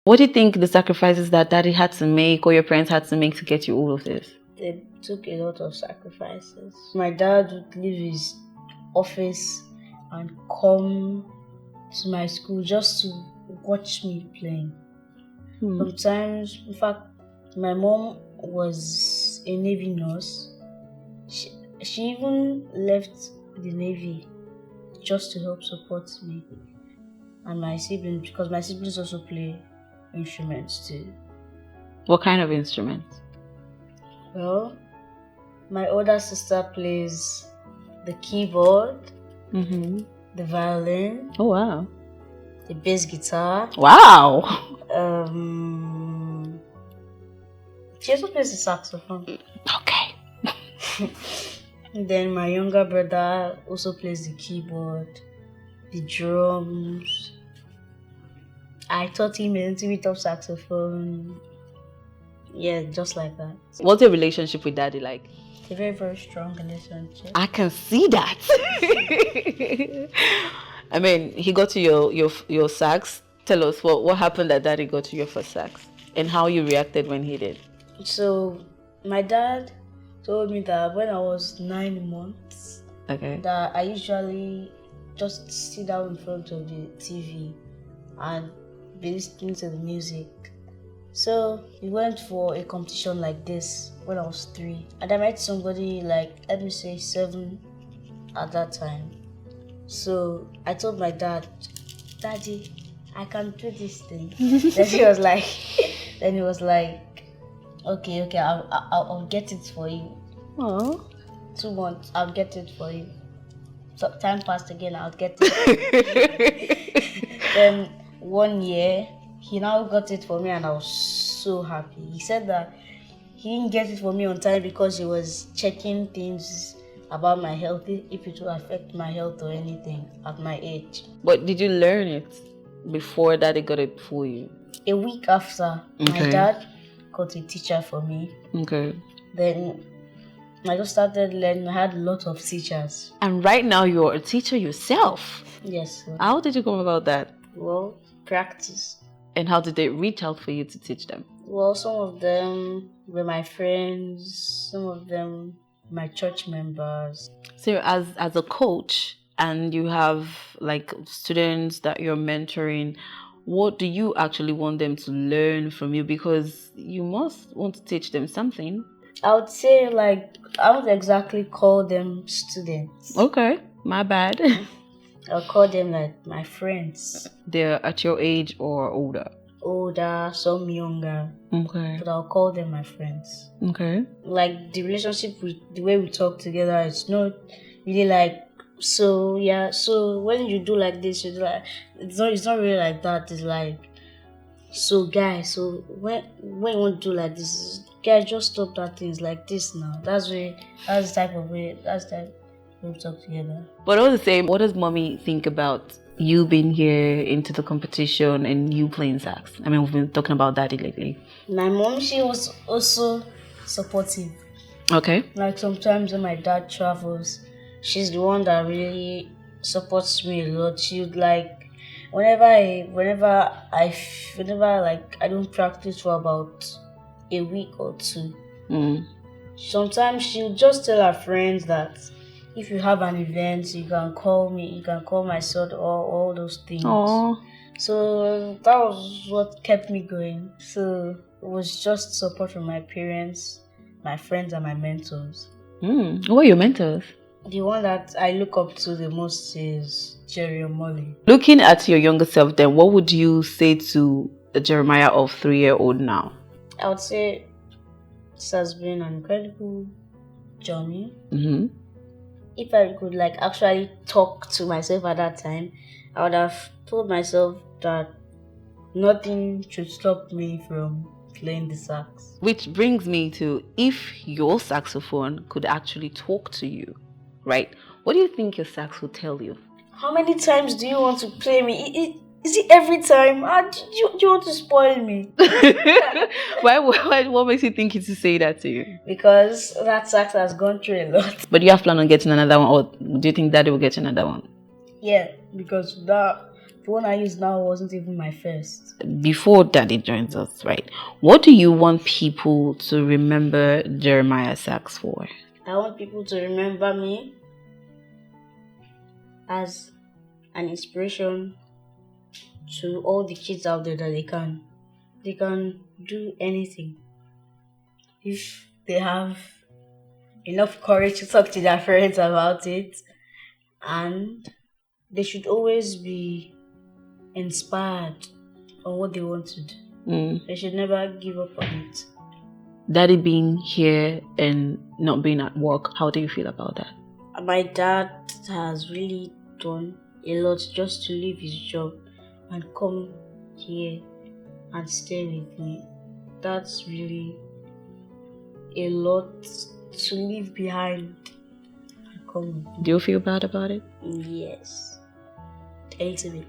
What do you think the sacrifices that daddy had to make or your parents had to make to get you all of this? They took a lot of sacrifices. My dad would leave his office and come to my school just to watch me playing. Sometimes, in fact, my mom was a Navy nurse. She even left the Navy just to help support me and my siblings, because my siblings also play instruments too. What kind of instruments? Well, my older sister plays the keyboard, the violin. Oh, wow. The bass guitar. Wow. She also plays the saxophone. Okay. And then my younger brother also plays the keyboard, the drums. I taught him a little bit of saxophone. Yeah, just like that. What's your relationship with daddy like? It's a very, very strong relationship. I can see that. I mean, he got you your sax. Tell us what happened that daddy got you your first sax and how you reacted when he did. So my dad told me that when I was 9 months, that I usually just sit down in front of the TV and be listening to the music. So we went for a competition like this when I was 3, and I met somebody like, let me say 7 at that time. So I told my dad, Daddy, I can do this thing. Then he was like, okay, I'll get it for you. Oh. 2 months, I'll get it for you. So time passed again, I'll get it. Then 1 year, he now got it for me, and I was so happy. He said that he didn't get it for me on time because he was checking things about my health, if it will affect my health or anything at my age. But did you learn it before daddy got it for you? A week after, my dad got a teacher for me. Okay. Then I just started learning. I had a lot of teachers. And right now you're a teacher yourself. Yes. Sir. How did you come about that? Well, practice. And how did they reach out for you to teach them? Well, some of them were my friends, some of them my church members. So as a coach, and you have like students that you're mentoring, what do you actually want them to learn from you? Because you must want to teach them something. I would say, like, I won't exactly call them students. Okay, my bad. I'll call them like my friends. They're at your age or older? Older, some younger. Okay. But I'll call them my friends. Okay. Like, the relationship, the way we talk together, it's not really like, so when you do like this, you do like, it's not really like that. It's like, so guys, so when you want to do like this, guys, just stop that things like this now. That's the type we talk together. But all the same, what does mommy think about you being here into the competition and you playing sax? I mean, we've been talking about daddy lately. My mom, she was also supportive. Okay. Like, sometimes when my dad travels, she's the one that really supports me a lot. She would like, whenever I don't practice for about a week or 2. Sometimes she'll just tell her friends that if you have an event, you can call me, you can call my son, or all those things. Aww. So that was what kept me going. So it was just support from my parents, my friends, and my mentors. Who are your mentors? The one that I look up to the most is Jeremiah. Looking at your younger self then, what would you say to the Jeremiah of 3-year-old now? I would say this has been an incredible journey. If I could like actually talk to myself at that time, I would have told myself that nothing should stop me from playing the sax. Which brings me to, if your saxophone could actually talk to you, right? What do you think your sax would tell you? How many times do you want to play me? Is it every time? Do you want to spoil me? What makes you think it to say that to you? Because that sax has gone through a lot. But you have plan on getting another one, or do you think daddy will get another one? Yeah, because that The one I use now wasn't even my first. Before Daddy joins us, right? What do you want people to remember Jeremiah Sax for? I want people to remember me as an inspiration to all the kids out there that they can do anything if they have enough courage to talk to their parents about it, and they should always be inspired on what they want to do. They should never give up on it. Daddy being here and not being at work, how do you feel about that? My dad has really done a lot just to leave his job and come here and stay with me. That's really a lot to leave behind and come with me. Do you feel bad about it? Yes, a little bit.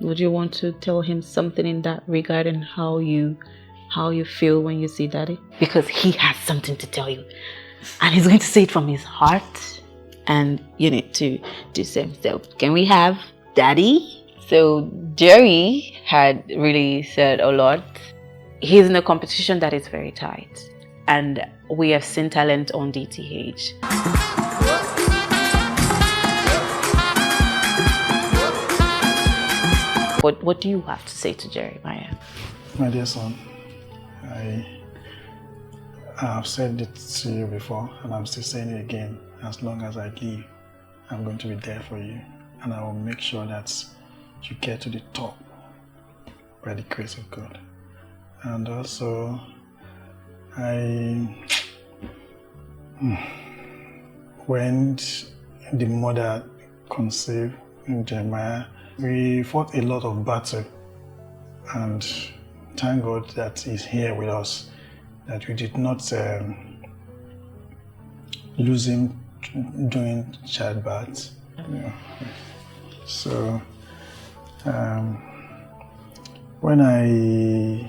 Would you want to tell him something in that regard and how you feel when you see Daddy? Because he has something to tell you and he's going to say it from his heart, and you need to do the same. So can we have Daddy? So Jerry had really said a lot. He's in a competition that is very tight, and we have seen talent on DTH. What do you have to say to Jeremiah? My dear son, I have said it to you before, and I'm still saying it again. As long as I live, I'm going to be there for you, and I will make sure that you get to the top by the grace of God. And also, when the mother conceived Jeremiah, we fought a lot of battle, and thank God that He's here with us, that we did not lose him during childbirth. Yeah. So when I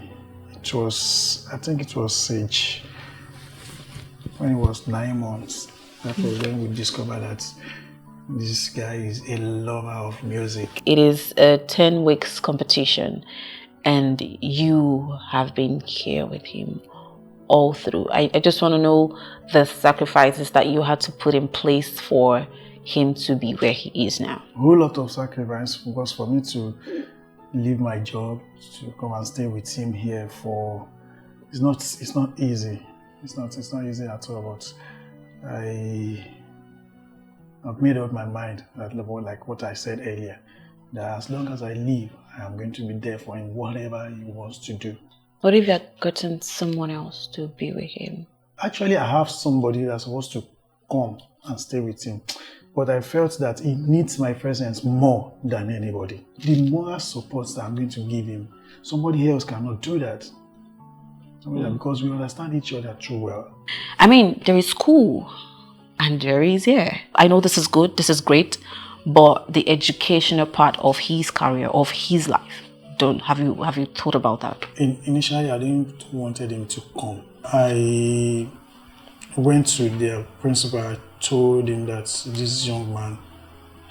think it was Sage, when he was 9 months, that was when we discovered that this guy is a lover of music. It is a 10 weeks competition, and you have been here with him all through. I just want to know the sacrifices that you had to put in place for him to be where he is now. A whole lot of sacrifice, because for me to leave my job to come and stay with him here it's not easy. It's not easy at all, but I've made up my mind that, like what I said earlier, that as long as I live, I am going to be there for him, whatever he wants to do. What if you had gotten someone else to be with him? Actually, I have somebody that's supposed to come and stay with him, but I felt that he needs my presence more than anybody. The moral support that I'm going to give him, somebody else cannot do that. Because we understand each other too well. I mean, there is school, and Jerry is here. I know this is good, this is great, but the educational part of his career, of his life, have you thought about that? Initially, I didn't wanted him to come. I went to their principal. I told him that this young man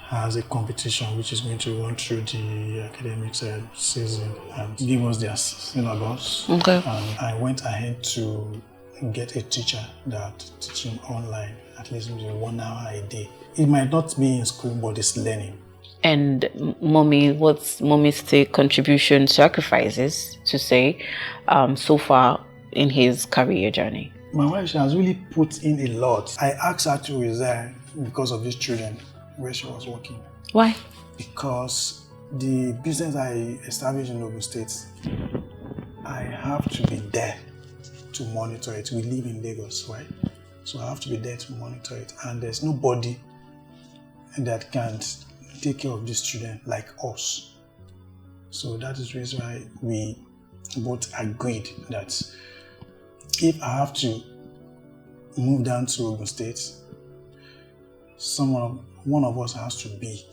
has a competition which is going to run through the academic season and give us their syllabus. Okay. And I went ahead to get a teacher that teach him online, at least maybe 1 hour a day. It might not be in school, but it's learning. And mommy, what's mommy's contribution, sacrifices to say so far in his career journey? My wife, she has really put in a lot. I asked her to resign because of these children where she was working. Why? Because the business I established in Ogun State, I have to be there to monitor it. We live in Lagos, right? So I have to be there to monitor it. And there's nobody that can take care of these children like us. So that is the reason why we both agreed that if I have to move down to Ogun State, one of us has to be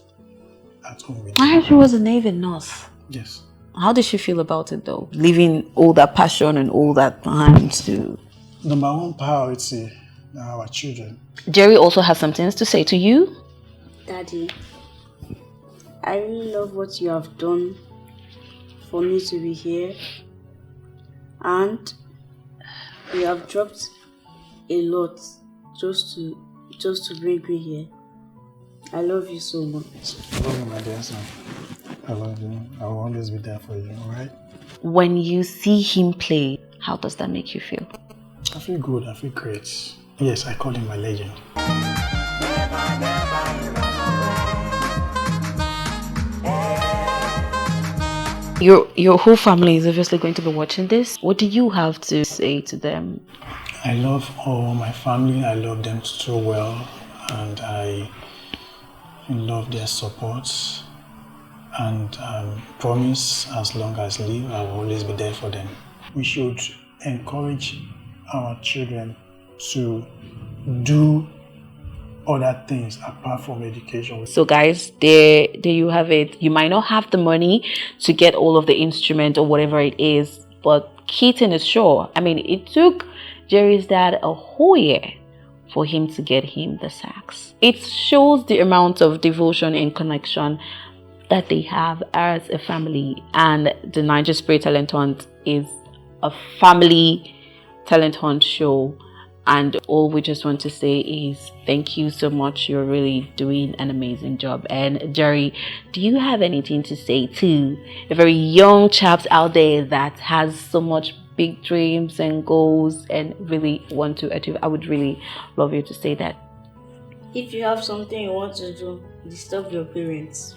at home with I heard she was a Navy nurse. Yes. How did she feel about it though? Leaving all that passion and all that behind to... Number one priority are our children. Jerry also has some things to say to you. Daddy, I really love what you have done for me to be here, and you have dropped a lot just to bring me here. I love you so much. I love you, my dear son. I love you. I will always be there for you, alright? When you see him play, how does that make you feel? I feel good. I feel great. Yes, I call him my legend. Your whole family is obviously going to be watching this. What do you have to say to them? I love all my family. I love them so well, and I love their support. And promise, as long as I live, I will always be there for them. We should encourage our children to do other things apart from education. So guys, there you have it. You might not have the money to get all of the instrument or whatever it is, but Keaton is sure. I mean, it took Jerry's dad a whole year for him to get him the sax. It shows the amount of devotion and connection that they have as a family, and the Niger Spirit Talent Hunt is a family talent hunt show. And all we just want to say is thank you so much. You're really doing an amazing job. And Jerry, do you have anything to say to the very young chaps out there that has so much big dreams and goals and really want to achieve? I would really love you to say that. If you have something you want to do, disturb your parents.